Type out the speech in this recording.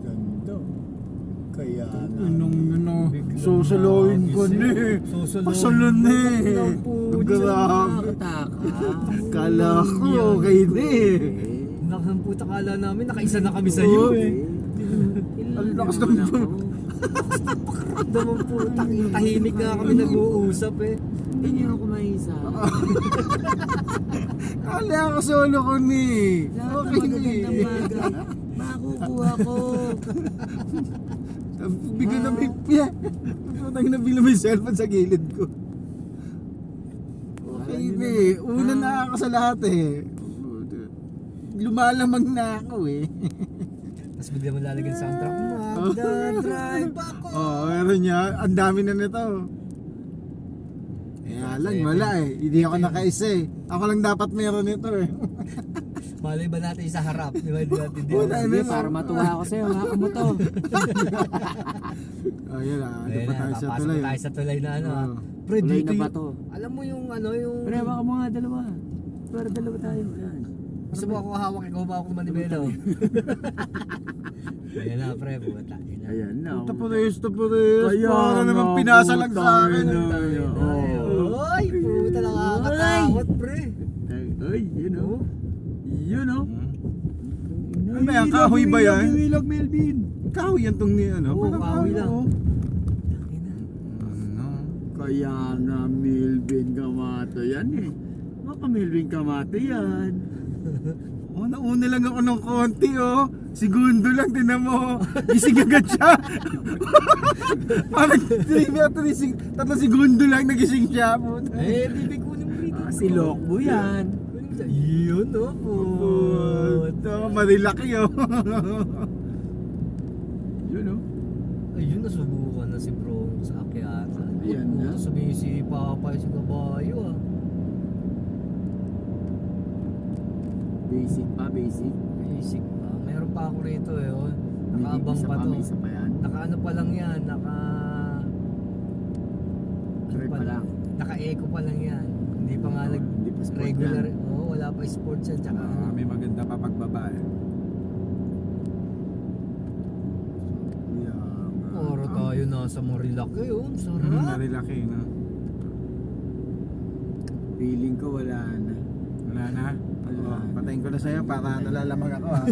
Ganda. Kaya nga. Susulawin ko na eh. Pasalan na eh. Grabe. Kala ko okay na eh. Nakang puta, kala namin nakaisa na kami sa iyo eh. Ang lakas ng Naman po, tahimik nga kami nag-uusap eh. Hindi niyo ako maisa. Kala ko solo ko ni. Lahat ng Okay na magagandang eh. bagay, makukuha ko. Bigyan na may piya. Putang na bigla may cellphone sa gilid ko. Okay na eh. Una na ako sa lahat eh. Lumalamang na ako eh. Tapos bigla mo lalagyan sa soundtrack, magdadrive ako. Oo, meron niya. Ang dami na nito. Kaya lang, wala eh. Hindi ako nakaisa eh. Ako lang dapat meron nito eh. Malay ba natin sa harap? Di ba? Wala Hindi, na. para matuwa ako sa'yo, haka mo to. Ayun ah. Ano Ayun pa na, tayo sa papasok tuloy. tayo sa tulay na ano. Oo. Pre, Tuloy dito na ba yung, to? alam mo yung ano, yung... Pre, baka mo nga dalawa. Para dalawa tayo. Yan. Gusto mo ako hawak, ikaw ba ako manibelo? Ayan na, pre, puta. Ayan na. Puta pares, pares. Kaya Para nga, naman pinasa lang sa akin. Ay, puta, nakakatakot, pre. Ay, yun o. Yun o. Ano yan? Kahoy ba yan? Ilag, Melvin. Kahoy yan tong ni ano? Oo, Parang kahoy lang. oh. Ina. Ano? Kaya nga Melvin Kamato yan eh. Baka Melvin Kamato yan. Oh, nauna lang ako ng konti oh. Segundo lang, tinan mo. Gising agad siya. Parang 3 segundo lang nagising siya. Puta. Eh, bibig kunin mo rito. Si Lokbo yan. Yun, no, Puta, marilaki oh. Yun o. Ayun, nasubukan na si Bro sa akyata. Ayan na. Sabihin si Papa si kabayo ah. Basic pa, basic. Basic pa. Meron pa ako rito eh. Oh. Nakaabang Isa pa to. May isa pa yan. Naka ano pa lang yan. Try pa lang. Naka-eco pa lang yan. Hindi pa nga Hindi pa sport regular. yan. Oo, wala pa sports yan. Tsaka ano. May maganda pa pagbaba eh. Oro tayo nasa Marilaki oh. Sarap. Marilaki na. Feeling ko wala na. Wala na? Wala. Patayin ko na sa'yo para nalalamang ako ha.